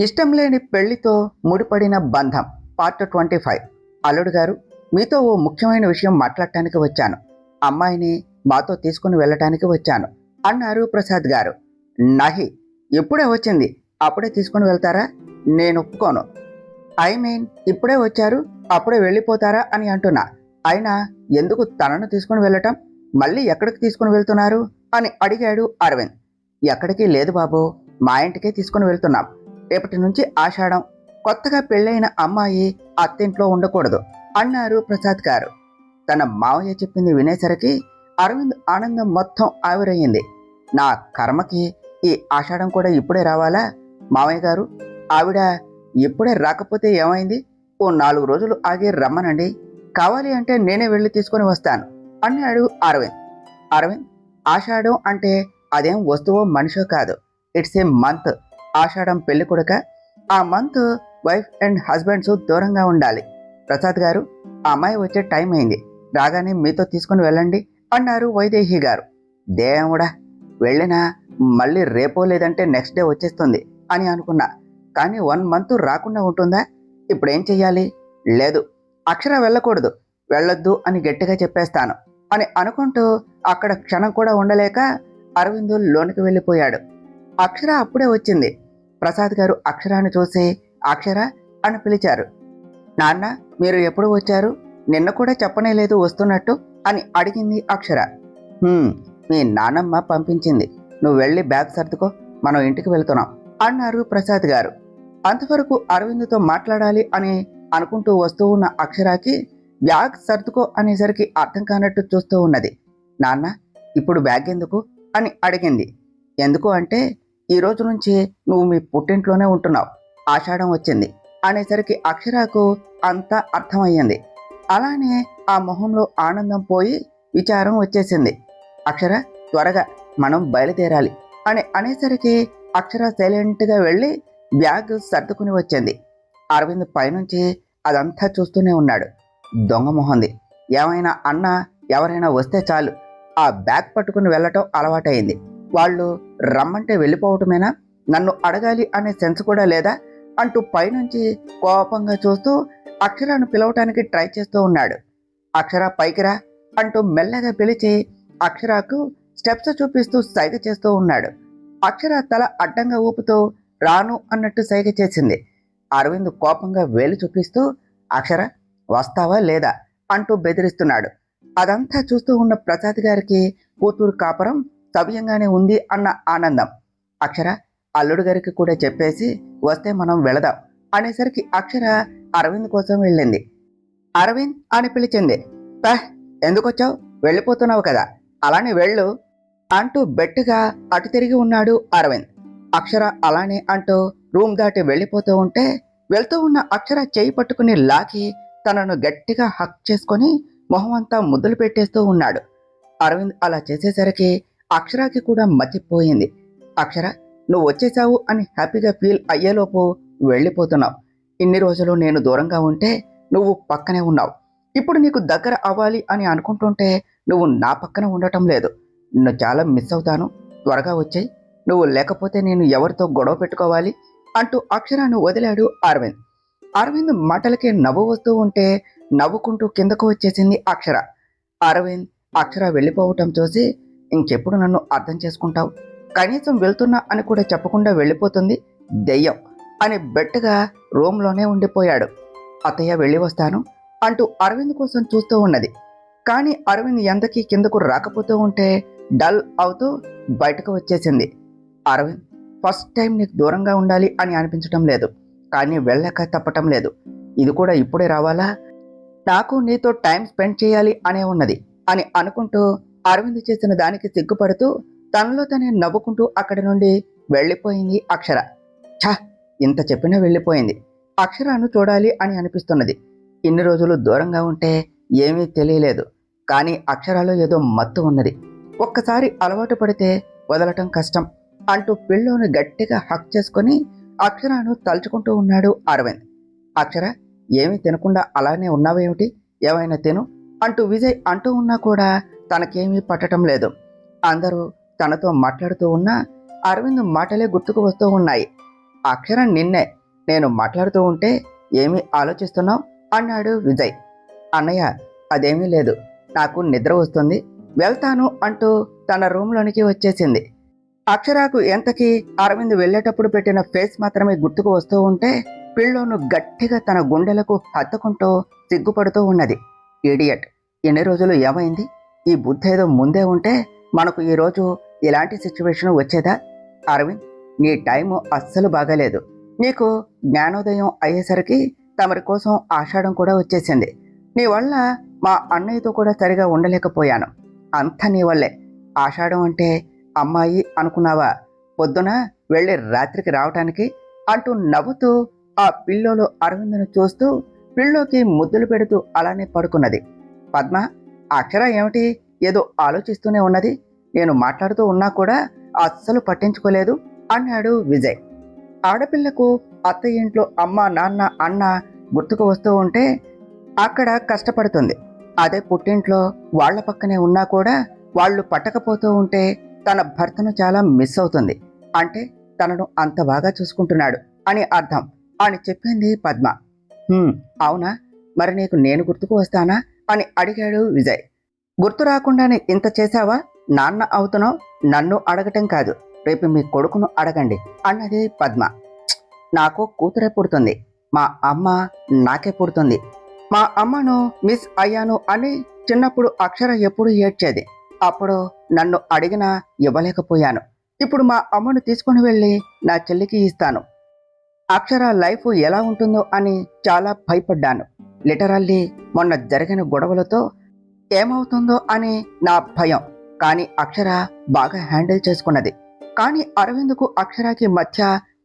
ఇష్టం లేని పెళ్లితో ముడిపడిన బంధం పార్ట్ 25. అల్లుడు గారు, మీతో ఓ ముఖ్యమైన విషయం మాట్లాడటానికి వచ్చాను. అమ్మాయిని మాతో తీసుకుని వెళ్ళటానికి వచ్చాను అన్నారు ప్రసాద్ గారు. నహి, ఇప్పుడే వచ్చింది, అప్పుడే తీసుకుని వెళ్తారా? నేను ఒప్పుకోను. ఇప్పుడే వచ్చారు, అప్పుడే వెళ్ళిపోతారా అని అంటున్నా. అయినా ఎందుకు తనను తీసుకుని వెళ్ళటం? మళ్ళీ ఎక్కడికి తీసుకుని వెళ్తున్నారు అని అడిగాడు అరవింద్. ఎక్కడికి లేదు బాబు, మా ఇంటికే తీసుకుని వెళ్తున్నాం. రేపటి నుంచి ఆషాఢం. కొత్తగా పెళ్ళైన అమ్మాయి అత్తింట్లో ఉండకూడదు అన్నారు ప్రసాద్ గారు. తన మావయ్య చెప్పింది వినేసరికి అరవింద్ ఆనందం మొత్తం ఆవిరయ్యింది. నా కర్మకి ఈ ఆషాఢం కూడా ఇప్పుడే రావాలా? మావయ్య గారు, ఆవిడ ఇప్పుడే రాకపోతే ఏమైంది? ఓ 4 రోజులు ఆగి రమ్మనండి, కావాలి అంటే నేనే వెళ్ళి తీసుకుని వస్తాను అన్నాడు అరవింద్. అరవింద్, ఆషాఢం అంటే అదేం వస్తువో మనిషో కాదు, ఇట్స్ ఏ మంత్. ఆషాఢం పెళ్లి కొడుక, ఆ మంత్ వైఫ్ అండ్ హస్బెండ్స్ దూరంగా ఉండాలి. ప్రసాద్ గారు, ఆ అమ్మాయి వచ్చే టైం అయింది, రాగానే మీతో తీసుకుని వెళ్ళండి అన్నారు వైదేహి గారు. దేవుడా, వెళ్ళినా మళ్ళీ రేపో లేదంటే నెక్స్ట్ డే వచ్చేస్తుంది అని అనుకున్నా. కానీ 1 మంత్ రాకుండా ఉంటుందా? ఇప్పుడేం చెయ్యాలి? లేదు, అక్షర వెళ్ళకూడదు, వెళ్ళొద్దు అని గట్టిగా చెప్పేస్తాను అని అనుకుంటూ అక్కడ క్షణం కూడా ఉండలేక అరవింద్ లోనికి వెళ్ళిపోయాడు. అక్షర అప్పుడే వచ్చింది. ప్రసాద్ గారు అక్షరాన్ని చూసి అక్షర అని పిలిచారు. నాన్న, మీరు ఎప్పుడు వచ్చారు? నిన్న కూడా చెప్పనే లేదు వస్తున్నట్టు అని అడిగింది అక్షర. మీ నానమ్మ పంపించింది, నువ్వు వెళ్ళి బ్యాగ్ సర్దుకో, మనం ఇంటికి వెళ్తున్నాం అన్నారు ప్రసాద్ గారు. అంతవరకు అరవింద్తో మాట్లాడాలి అని అనుకుంటూ వస్తూ ఉన్న అక్షరాకి బ్యాగ్ సర్దుకో అనేసరికి అర్థం కానట్టు చూస్తూ ఉన్నది. నాన్న, ఇప్పుడు బ్యాగ్ ఎందుకు అని అడిగింది. ఎందుకు అంటే, ఈ రోజు నుంచి నువ్వు మీ పుట్టింట్లోనే ఉంటున్నావు, ఆషాఢం వచ్చింది అనేసరికి అక్షరాకు అంతా అర్థమయ్యింది. అలానే ఆ మొహంలో ఆనందం పోయి విచారం వచ్చేసింది. అక్షర, త్వరగా మనం బయలుదేరాలి అని అనేసరికి అక్షర సైలెంట్గా వెళ్ళి బ్యాగ్ సర్దుకుని వచ్చింది. అరవింద్ పైనుంచి అదంతా చూస్తూనే ఉన్నాడు. దొంగ మొహంది, ఏమైనా అన్నా ఎవరైనా వస్తే చాలు ఆ బ్యాగ్ పట్టుకుని వెళ్ళటం అలవాటైంది. వాళ్ళు రమ్మంటే వెళ్ళిపోవటమేనా? నన్ను అడగాలి అనే సెన్స్ కూడా లేదా అంటూ పైనుంచి కోపంగా చూస్తూ అక్షరాను పిలవటానికి ట్రై చేస్తూ ఉన్నాడు. అక్షర, పైకిరా అంటూ మెల్లగా పిలిచి అక్షరాకు స్టెప్స్ చూపిస్తూ సైగ చేస్తూ ఉన్నాడు. అక్షర తల అడ్డంగా ఊపుతూ రాను అన్నట్టు సైగ చేసింది. అరవింద్ కోపంగా వేలు చూపిస్తూ అక్షర, వస్తావా లేదా అంటూ బెదిరిస్తున్నాడు. అదంతా చూస్తూ ఉన్న ప్రసాద్ గారికి కూతురు కాపురం సవ్యంగానే ఉంది అన్న ఆనందం. అక్షర, అల్లుడు గారికి కూడా చెప్పేసి వస్తే మనం వెళదాం అనేసరికి అక్షర అరవింద్ కోసం వెళ్ళింది. అరవింద్ అని పిలిచింది. ఎందుకొచ్చావు? వెళ్ళిపోతున్నావు కదా, అలానే వెళ్ళు అంటూ బెట్టుగా అటు తిరిగి ఉన్నాడు అరవింద్. అక్షర అలానే అంటూ రూమ్ దాటి వెళ్ళిపోతూ ఉంటే వెళ్తూ ఉన్న అక్షర చేయి పట్టుకుని లాగి తనను గట్టిగా హక్ చేసుకొని మొహం అంతా ముద్దులు పెట్టేస్తూ ఉన్నాడు. అరవింద్ అలా చేసేసరికి అక్షరాకి కూడా మతిపోయింది. అక్షర, నువ్వు వచ్చేసావు అని హ్యాపీగా ఫీల్ అయ్యేలోపు వెళ్ళిపోతున్నావు. ఇన్ని రోజులు నేను దూరంగా ఉంటే నువ్వు పక్కనే ఉన్నావు, ఇప్పుడు నీకు దగ్గర అవ్వాలి అని అనుకుంటుంటే నువ్వు నా పక్కన ఉండటం లేదు. నిన్ను చాలా మిస్ అవుతాను, త్వరగా వచ్చేయి, నువ్వు లేకపోతే నేను ఎవరితో గొడవ పెట్టుకోవాలి అంటూ అక్షరాను వదిలాడు అరవింద్. అరవింద్ మాటలకి నవ్వు వస్తూ ఉంటే నవ్వుకుంటూ కిందకు వచ్చేసింది అక్షర. అరవింద్ అక్షర వెళ్ళిపోవటం చూసి, ఇంకెప్పుడు నన్ను అర్థం చేసుకుంటావు? కనీసం వెళ్తున్నా అని కూడా చెప్పకుండా వెళ్ళిపోతుంది దెయ్యం అని బెట్టుగా రూమ్లోనే ఉండిపోయాడు. అత్తయ్య, వెళ్ళి వస్తాను అంటూ అరవింద్ కోసం చూస్తూ ఉన్నది. కానీ అరవింద్ ఎంతకీ కిందకు రాకపోతూ ఉంటే డల్ అవుతూ బయటకు వచ్చేసింది. అరవింద్, ఫస్ట్ టైం నీకు దూరంగా ఉండాలి అని అనిపించటం లేదు, కానీ వెళ్ళక తప్పటం లేదు. ఇది కూడా ఇప్పుడే రావాలా? నాకు నీతో టైం స్పెండ్ చేయాలి అనే ఉన్నది అని అనుకుంటూ అరవింద్ చేసిన దానికి సిగ్గుపడుతూ తనలో తనే నవ్వుకుంటూ అక్కడి నుండి వెళ్ళిపోయింది అక్షర. ఇంత చెప్పినా వెళ్ళిపోయింది. అక్షరాను చూడాలి అని అనిపిస్తున్నది. ఇన్ని రోజులు దూరంగా ఉంటే ఏమీ తెలియలేదు, కానీ అక్షరాలో ఏదో మత్తు ఉన్నది. ఒక్కసారి అలవాటు పడితే వదలటం కష్టం అంటూ పిల్లోని గట్టిగా హక్ చేసుకొని అక్షరాను తలుచుకుంటూ ఉన్నాడు అరవింద్. అక్షర, ఏమీ తినకుండా అలానే ఉన్నావేమిటి? ఏమైనా తిను అంటూ విజయ్ అంటూ ఉన్నా కూడా తనకేమీ పట్టడం లేదు. అందరూ తనతో మాట్లాడుతూ ఉన్నా అరవింద్ మాటలే గుర్తుకు వస్తూ ఉన్నాయి. అక్షర నిన్నే. నేను మాట్లాడుతూ ఉంటే ఏమీ ఆలోచిస్తున్నావు అన్నాడు విజయ్. అన్నయ్య, అదేమీ లేదు, నాకు నిద్ర వస్తుంది, వెళ్తాను అంటూ తన రూమ్లోనికి వచ్చేసింది. అక్షరాకు ఎంతకీ అరవింద్ వెళ్ళేటప్పుడు పెట్టిన ఫేస్ మాత్రమే గుర్తుకు వస్తూ ఉంటే పిల్లోను గట్టిగా తన గుండెలకు హత్తుకుంటూ సిగ్గుపడుతూ ఉన్నది. ఇడియట్, ఎన్ని రోజులు ఏమైంది? ఈ బుద్ధి ఏదో ముందే ఉంటే మనకు ఈరోజు ఇలాంటి సిచ్యువేషన్ వచ్చేదా? అరవింద్, నీ టైము అస్సలు బాగాలేదు. నీకు జ్ఞానోదయం అయ్యేసరికి తమరి కోసం ఆషాఢం కూడా వచ్చేసింది. నీ వల్ల మా అన్నయ్యతో కూడా సరిగా ఉండలేకపోయాను. అంతా నీ వల్లే. ఆషాఢం అంటే అమ్మాయి అనుకున్నావా? పొద్దున వెళ్ళి రాత్రికి రావటానికి అంటూ నవ్వుతూ ఆ పిల్లోలో అరవింద్ను చూస్తూ పిల్లోకి ముద్దులు పెడుతూ అలానే పడుకున్నది. పద్మ, అక్షర ఏమిటి ఏదో ఆలోచిస్తూనే ఉన్నది, నేను మాట్లాడుతూ ఉన్నా కూడా అస్సలు పట్టించుకోలేదు అన్నాడు విజయ్. ఆడపిల్లకు అత్త ఇంట్లో అమ్మ నాన్న అన్న గుర్తుకు వస్తూ ఉంటే అక్కడ కష్టపడుతుంది. అదే పుట్టింట్లో వాళ్ల పక్కనే ఉన్నా కూడా వాళ్ళు పట్టకపోతూ ఉంటే తన భర్తను చాలా మిస్ అవుతుంది. అంటే తనను అంత బాగా చూసుకుంటున్నాడు అని అర్థం అని చెప్పింది పద్మ. అవునా, మరి నీకు నేను గుర్తుకు వస్తానా అని అడిగాడు విజయ్. గుర్తు రాకుండానే ఇంత చేశావా? నాన్న అవుతున్నావు, నన్ను అడగటం కాదు, రేపు మీ కొడుకును అడగండి అన్నది పద్మ. నాకు కూతురే పుడుతుంది, మా అమ్మ నాకే పుడుతుంది. మా అమ్మను మిస్ అయ్యాను అని చిన్నప్పుడు అక్షర ఎప్పుడు ఏడ్చేది. అప్పుడు నన్ను అడిగినా ఇవ్వలేకపోయాను. ఇప్పుడు మా అమ్మను తీసుకుని వెళ్ళి నా చెల్లికి ఇస్తాను. అక్షర లైఫ్ ఎలా ఉంటుందో అని చాలా భయపడ్డాను. లిటరల్లీ మొన్న జరిగిన గొడవలతో ఏమవుతుందో అని నా భయం. కానీ అక్షర బాగా హ్యాండిల్ చేసుకున్నది. కానీ అరవింద్కు అక్షరకి మధ్య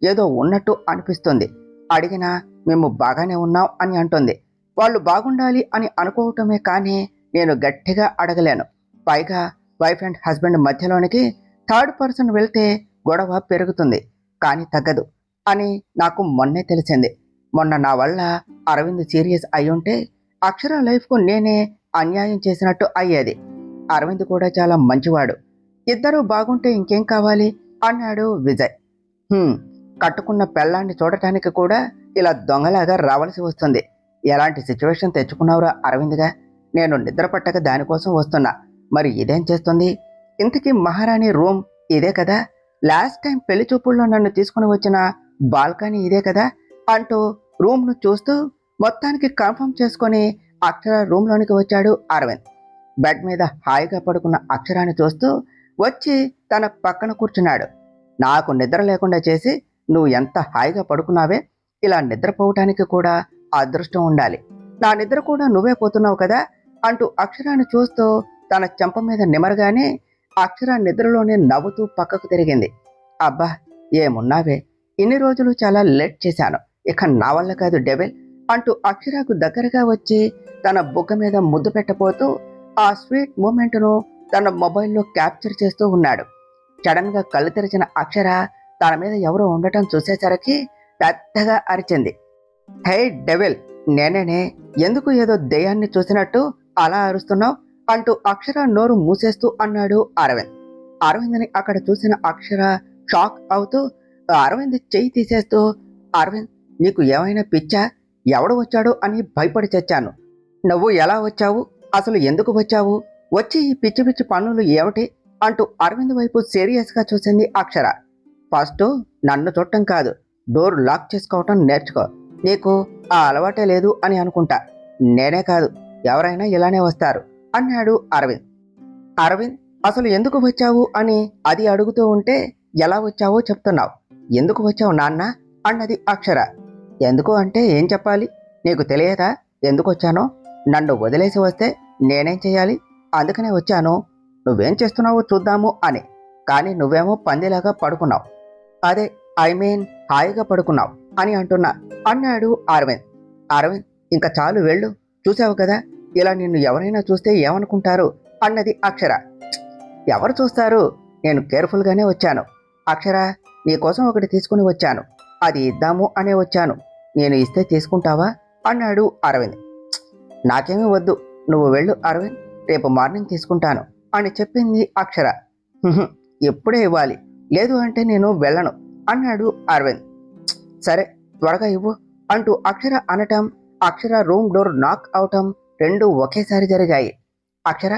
ఏదో ఉన్నట్టు అనిపిస్తుంది. అడిగినా మేము బాగానే ఉన్నాం అని అంటుంది. వాళ్ళు బాగుండాలి అని అనుకోవటమే కానీ నేను గట్టిగా అడగలేను. పైగా వైఫ్ అండ్ హస్బెండ్ మధ్యలోనికి థర్డ్ పర్సన్ వెళ్తే గొడవ పెరుగుతుంది, కానీ తగ్గదు అని నాకు మొన్నే తెలిసింది. మొన్న నా వల్ల అరవింద్ సీరియస్ అయ్యుంటే అక్షర లైఫ్కు నేనే అన్యాయం చేసినట్టు అయ్యేది. అరవింద్ కూడా చాలా మంచివాడు. ఇద్దరూ బాగుంటే ఇంకేం కావాలి అన్నాడు విజయ్. కట్టుకున్న పెళ్ళాన్ని చూడటానికి కూడా ఇలా దొంగలాగా రావాల్సి వస్తుంది. ఎలాంటి సిచ్యువేషన్ తెచ్చుకున్నావురా అరవింద్గా? నేను నిద్ర పట్టక దానికోసం వస్తున్నా, మరి ఇదేం చేస్తుంది? ఇంతకీ మహారాణి రూమ్ ఇదే కదా? లాస్ట్ టైం పెళ్లి చూపుల్లో నన్ను తీసుకుని వచ్చిన బాల్కనీ ఇదే కదా అంటూ రూమ్ను చూస్తూ మొత్తానికి కన్ఫర్మ్ చేసుకొని అక్షర రూమ్లోనికి వచ్చాడు అరవింద్. బెడ్ మీద హాయిగా పడుకున్న అక్షరాన్ని చూస్తూ వచ్చి తన పక్కన కూర్చున్నాడు. నాకు నిద్ర లేకుండా చేసి నువ్వు ఎంత హాయిగా పడుకున్నావే, ఇలా నిద్రపోవటానికి కూడా అదృష్టం ఉండాలి. నా నిద్ర కూడా నువ్వే పోతున్నావు కదా అంటూ అక్షరాన్ని చూస్తూ తన చెంప మీద నిమరగానే అక్షర నిద్రలోనే నవ్వుతూ పక్కకు తిరిగింది. అబ్బా, ఏమున్నావే, ఇన్ని రోజులు చాలా లేట్ చేశాను, ఇక నా వల్ల కాదు డెవిల్ అంటూ అక్షరకు దగ్గరగా వచ్చి తన బుగ్గ మీద ముద్దు పెట్టబోతూ ఆ స్వీట్ మూమెంట్ను తన మొబైల్లో క్యాప్చర్ చేస్తూ ఉన్నాడు. సడన్గా కళ్ళు తెరిచిన అక్షర తన మీద ఎవరో ఉండటం చూసేసరికి పెద్దగా అరిచింది. హే డెవిల్, నేనేనే, ఎందుకు ఏదో దెయ్యాన్ని చూసినట్టు అలా అరుస్తున్నావు అంటూ అక్షర నోరు మూసేస్తూ అన్నాడు అరవింద్. అరవింద్ని అక్కడ చూసిన అక్షర షాక్ అవుతూ అరవింద్ చెయ్యి తీసేస్తూ, అరవింద్ నీకు ఏమైనా పిచ్చా? ఎవడు వచ్చాడు అని భయపడి చచ్చాను. నువ్వు ఎలా వచ్చావు? అసలు ఎందుకు వచ్చావు? వచ్చి ఈ పిచ్చి పిచ్చి పనులు ఏమిటి అంటూ అరవింద్ వైపు సీరియస్గా చూసింది అక్షర. ఫస్ట్ నన్ను చూడటం కాదు, డోర్ లాక్ చేసుకోవటం నేర్చుకో. నీకు ఆ అలవాటే లేదు అని అనుకుంటా. నేనే కాదు, ఎవరైనా ఇలానే వస్తారు అన్నాడు అరవింద్. అరవింద్, అసలు ఎందుకు వచ్చావు అని అది అడుగుతూ ఉంటే ఎలా వచ్చావో చెప్తున్నావు. ఎందుకు వచ్చావు నాన్న అన్నది అక్షర. ఎందుకు అంటే ఏం చెప్పాలి, నీకు తెలియదా ఎందుకు వచ్చానో? నన్ను వదిలేసి వస్తే నేనేం చేయాలి? అందుకనే వచ్చాను, నువ్వేం చేస్తున్నావో చూద్దాము అని. కానీ నువ్వేమో పందిలాగా పడుకున్నావు. అదే ఐ మీన్ హాయిగా పడుకున్నావు అని అంటున్నా అన్నాడు అరవింద్. అరవింద్, ఇంకా చాలు వెళ్ళు, చూసావు కదా ఇలా నిన్ను ఎవరైనా చూస్తే ఏమనుకుంటారు అన్నది అక్షర. ఎవరు చూస్తారు, నేను కేర్ఫుల్గానే వచ్చాను. అక్షర, నీకోసం ఒకటి తీసుకుని వచ్చాను, అది ఇద్దాము అనే వచ్చాను, నేను ఇస్తే తీసుకుంటావా అన్నాడు అరవింద్. నాకేమీ వద్దు, నువ్వు వెళ్ళు అరవింద్, రేపు మార్నింగ్ తీసుకుంటాను అని చెప్పింది అక్షర. ఎప్పుడే ఇవ్వాలి, లేదు అంటే నేను వెళ్ళను అన్నాడు అరవింద్. సరే త్వరగా ఇవ్వు అంటూ అక్షర అనటం, అక్షర రూమ్ డోర్ నాక్ అవటం రెండూ ఒకేసారి జరిగాయి. అక్షర,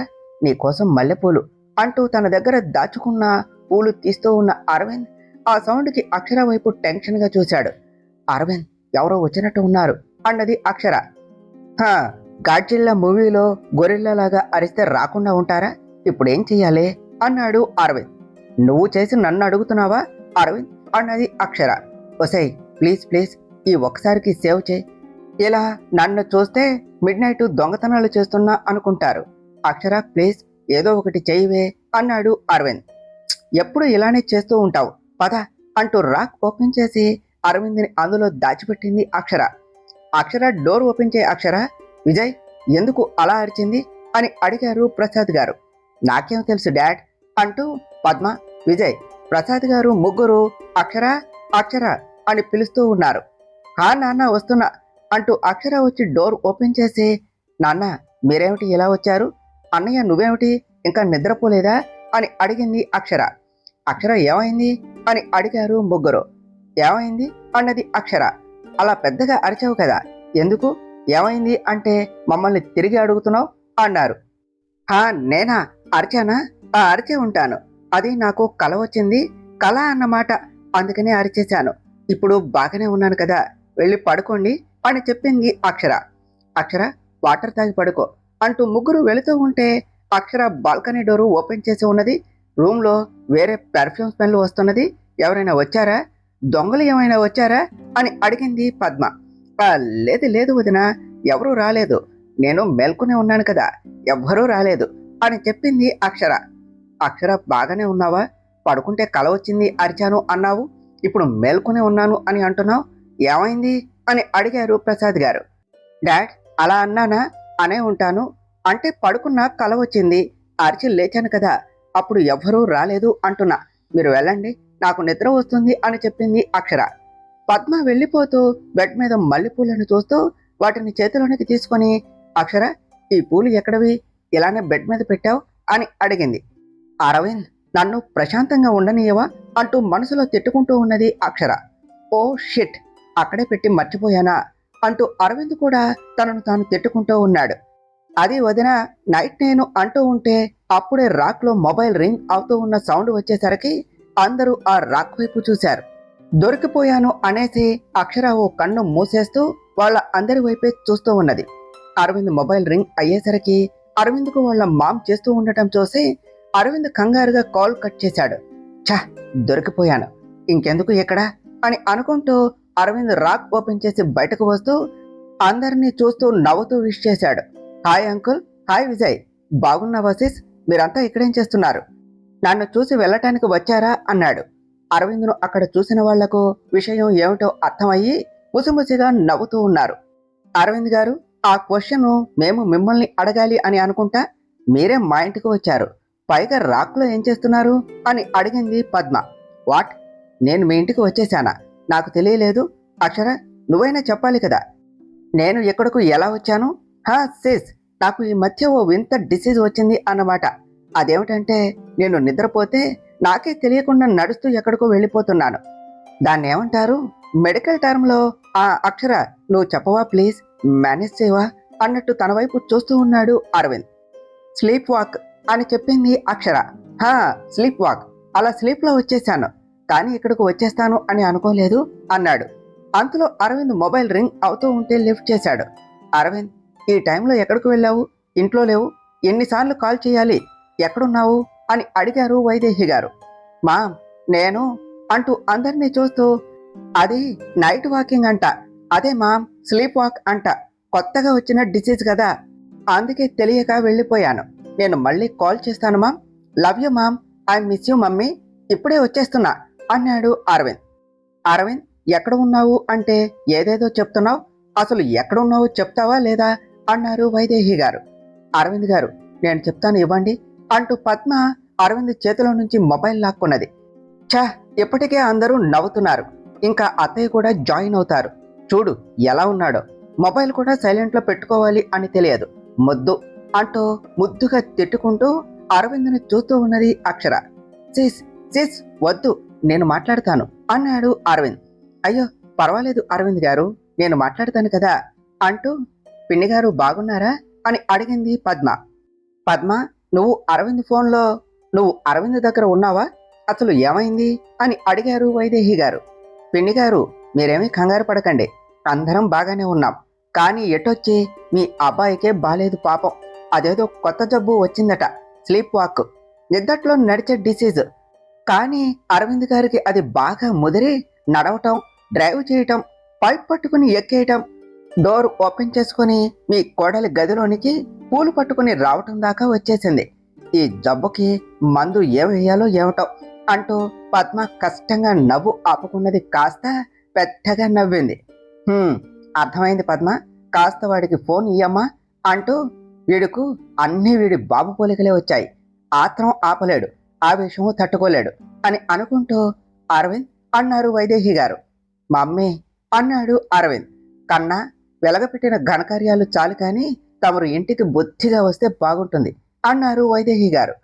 నీకోసం మల్లెపూలు అంటూ తన దగ్గర దాచుకున్న పూలు తీస్తూ ఉన్న అరవింద్ ఆ సౌండ్కి అక్షర వైపు టెన్షన్గా చూశాడు. అరవింద్, ఎవరో వచ్చినట్టు ఉన్నారు అన్నది అక్షర. హా, గాడ్జిల్లా మూవీలో గొరిల్లాలాగా అరిస్తే రాకుండా ఉంటారా? ఇప్పుడేం చెయ్యాలి అన్నాడు అరవింద్. నువ్వు చేసి నన్ను అడుగుతున్నావా అరవింద్ అన్నది అక్షర. ఒసేయ్, ప్లీజ్ ప్లీజ్ ఈ ఒక్కసారికి సేవ్ చేయి. ఇలా నన్ను చూస్తే మిడ్ నైట్ దొంగతనాలు చేస్తున్నా అనుకుంటారు. అక్షర ప్లీజ్ ఏదో ఒకటి చెయ్యవే అన్నాడు అరవింద్. ఎప్పుడు ఇలానే చేస్తూ ఉంటావు, పద అంటూ రాక్ ఓపెన్ చేసి అరవింద్ని అందులో దాచిపెట్టింది అక్షర. అక్షర డోర్ ఓపెన్ చేయి అక్షర. విజయ్ ఎందుకు అలా అరిచింది అని అడిగారు ప్రసాద్ గారు. నాకేం తెలుసు డాడ్ అంటూ పద్మ, విజయ్, ప్రసాద్ గారు ముగ్గురు అక్షర అక్షర అని పిలుస్తూ ఉన్నారు. హా నాన్న వస్తున్నా అంటూ అక్షర వచ్చి డోర్ ఓపెన్ చేసి, నాన్న మీరేమిటి ఇలా వచ్చారు? అన్నయ్య నువ్వేమిటి ఇంకా నిద్రపోలేదా అని అడిగింది అక్షర. అక్షర ఏమైంది అని అడిగారు ముగ్గురు. ఏమైంది అన్నది అక్షర. అలా పెద్దగా అరిచావు కదా, ఎందుకు? ఏమైంది అంటే మమ్మల్ని తిరిగి అడుగుతున్నావు అన్నారు. హా నేనా అరిచానా? అరిచే ఉంటాను. అది నాకు కల వచ్చింది, కల అన్నమాట, అందుకనే అరిచేశాను. ఇప్పుడు బాగానే ఉన్నాను కదా, వెళ్ళి పడుకోండి అని చెప్పింది అక్షర. అక్షర వాటర్ తాగి పడుకో అంటూ ముగ్గురు వెళుతూ ఉంటే అక్షర బాల్కనీ డోరు ఓపెన్ చేసి ఉన్నది. రూమ్లో వేరే పెర్ఫ్యూమ్ స్మెల్ వస్తున్నది. ఎవరైనా వచ్చారా? దొంగలు ఏమైనా వచ్చారా అని అడిగింది పద్మ. లేదు లేదు వదిన, ఎవరూ రాలేదు, నేను మేల్కొనే ఉన్నాను కదా, ఎవ్వరూ రాలేదు అని చెప్పింది అక్షర. అక్షర బాగానే ఉన్నావా? పడుకుంటే కల వచ్చింది అరిచాను అన్నావు, ఇప్పుడు మేల్కొనే ఉన్నాను అని అంటున్నావు, ఏమైంది అని అడిగారు ప్రసాద్ గారు. డాడ్ అలా అన్నానా? అనే ఉంటాను, అంటే పడుకున్నా కల వచ్చింది, అరిచి లేచాను కదా, అప్పుడు ఎవ్వరూ రాలేదు అంటున్నా. మీరు వెళ్ళండి, నాకు నిద్ర వస్తుంది అని చెప్పింది అక్షర. పద్మ వెళ్ళిపోతూ బెడ్ మీద మల్లెపూలను చూస్తూ వాటిని చేతిలోనికి తీసుకొని, అక్షర ఈ పూలు ఎక్కడవి, ఇలానే బెడ్ మీద పెట్టావు అని అడిగింది. అరవింద్ నన్ను ప్రశాంతంగా ఉండనీయవా అంటూ మనసులో తిట్టుకుంటూ ఉన్నది అక్షర. ఓ షిట్, అక్కడే పెట్టి మర్చిపోయానా అంటూ అరవింద్ కూడా తనను తాను తిట్టుకుంటూ ఉన్నాడు. అది వదిన, నైట్ నేను అంటూ ఉంటే అప్పుడే రాక్లో మొబైల్ రింగ్ అవుతూ ఉన్న సౌండ్ వచ్చేసరికి అందరూ ఆ రాక్ వైపు చూశారు. దొరికిపోయాను అనేసి అక్షర ఓ కన్ను మూసేస్తూ వాళ్ళ అందరి వైపే చూస్తూ ఉన్నది. అరవింద్ మొబైల్ రింగ్ అయ్యేసరికి అరవింద్కు వాళ్ళ మామ్ చేస్తూ ఉండటం చూసి అరవింద్ కంగారుగా కాల్ కట్ చేశాడు. ఛ, దొరికిపోయాను, ఇంకెందుకు ఇక్కడ అని అనుకుంటూ అరవింద్ రాక్ ఓపెన్ చేసి బయటకు వస్తూ అందరినీ చూస్తూ నవ్వుతూ విష్ చేశాడు. హాయ్ అంకుల్, హాయ్ విజయ్, బాగున్నావా సిస్, మీరంతా ఇక్కడేం చేస్తున్నారు? నన్ను చూసి వెళ్ళటానికి వచ్చారా అన్నాడు. అరవింద్ను అక్కడ చూసిన వాళ్లకు విషయం ఏమిటో అర్థమయ్యి ముసిముసిగా నవ్వుతూ ఉన్నారు. అరవింద్ గారు, ఆ క్వశ్చన్ మేము మిమ్మల్ని అడగాలి అని అనుకుంటా, మీరే మా ఇంటికి వచ్చారు, పైగా రాక్లో ఏం చేస్తున్నారు అని అడిగింది పద్మ. వాట్, నేను మీ ఇంటికి వచ్చేసానా? నాకు తెలియలేదు. అక్షర నువ్వైనా చెప్పాలి కదా, నేను ఎక్కడకు ఎలా వచ్చాను? హా సిస్, నాకు ఈ మధ్య ఓ వింత డిసీజ్ వచ్చింది అన్నమాట. అదేమిటంటే నేను నిద్రపోతే నాకే తెలియకుండా నడుస్తూ ఎక్కడికో వెళ్ళిపోతున్నాను. దాన్ని ఏమంటారు మెడికల్ టర్మ్లో? అక్షర నువ్వు చెప్పవా ప్లీజ్, మేనేజ్ చేయవా అన్నట్టు తన వైపు చూస్తూ ఉన్నాడు అరవింద్. స్లీప్ వాక్ అని చెప్పింది అక్షర. హా స్లీప్ వాక్, అలా స్లీప్లో వచ్చేసాను, కానీ ఇక్కడికి వచ్చేస్తాను అని అనుకోలేదు అన్నాడు. అంతలో అరవింద్ మొబైల్ రింగ్ అవుతూ ఉంటే లిఫ్ట్ చేశాడు. అరవింద్, ఈ టైంలో ఎక్కడికి వెళ్ళావు? ఇంట్లో లేవు, ఎన్నిసార్లు కాల్ చేయాలి, ఎక్కడున్నావు అని అడిగారు వైదేహి గారు. మామ్ నేను అంటూ అందరినీ చూస్తూ, అది నైట్ వాకింగ్ అంట, అదే మామ్ స్లీప్ వాక్ అంట, కొత్తగా వచ్చిన డిసీజ్ కదా, అందుకే తెలియక వెళ్ళిపోయాను, నేను మళ్ళీ కాల్ చేస్తాను mom, love you mom, I miss you mummy, ఇప్పుడే వచ్చేస్తున్నా అన్నాడు అరవింద్. అరవింద్ ఎక్కడ ఉన్నావు అంటే ఏదేదో చెప్తున్నావు, అసలు ఎక్కడున్నావో చెప్తావా లేదా అన్నారు వైదేహి గారు. అరవింద్ గారు నేను చెప్తాను ఇవ్వండి అంటూ పద్మ అరవింద్ చేతిలో నుంచి మొబైల్ లాక్కున్నది. ఛా, ఇప్పటికే అందరూ నవ్వుతున్నారు, ఇంకా అత్తయ్య కూడా జాయిన్ అవుతారు, చూడు ఎలా ఉన్నాడో, మొబైల్ కూడా సైలెంట్లో పెట్టుకోవాలి అని తెలియదు, ముద్దు అంటూ ముద్దుగా తిట్టుకుంటూ అరవింద్ని చూస్తూ ఉన్నది అక్షర. సిస్ సిస్ వద్దు, నేను మాట్లాడతాను అన్నాడు అరవింద్. అయ్యో పర్వాలేదు అరవింద్ గారు, నేను మాట్లాడతాను కదా అంటూ, పిన్ని గారు బాగున్నారా అని అడిగింది పద్మ. పద్మ, నువ్వు అరవింద్ ఫోన్లో నువ్వు అరవింద్ దగ్గర ఉన్నావా? అసలు ఏమైంది అని అడిగారు వైదేహి గారు. పిన్ని గారు, మీరేమీ కంగారు పడకండి, అందరం బాగానే ఉన్నాం. కానీ ఎటొచ్చి మీ అబ్బాయికే బాలేదు పాపం. అదేదో కొత్త జబ్బు వచ్చిందట, స్లీప్ వాక్, నిద్దట్లో నడిచే డిసీజ్. కానీ అరవింద్ గారికి అది బాగా ముదిరి నడవటం, డ్రైవ్ చేయటం, పైప్ పట్టుకుని ఎక్కేయటం, డోర్ ఓపెన్ చేసుకుని మీ కోడలి గదిలోనికి పూలు పట్టుకుని రావటం దాకా వచ్చేసింది. ఈ జబ్బుకి మందు ఏం వేయాలో ఏమిటో అంటూ పద్మ కష్టంగా నవ్వు ఆపుకున్నది కాస్త పెద్దగా నవ్వింది. అర్థమైంది పద్మ, కాస్త వాడికి ఫోన్ ఇయ్యమ్మా అంటూ, వీడుకు అన్నీ వీడి బాబు పోలికలే వచ్చాయి, ఆత్రం ఆపలేడు, ఆవేశము తట్టుకోలేడు అని అనుకుంటూ అరవింద్ అన్నారు వైదేహి గారు. మమ్మీ అన్నాడు అరవింద్. కన్నా, వెలగపెట్టిన ఘనకార్యాలు చాలు కానీ తమరు ఇంటికి బుద్ధిగా వస్తే బాగుంటుంది అన్నారు వైదేహి గారు.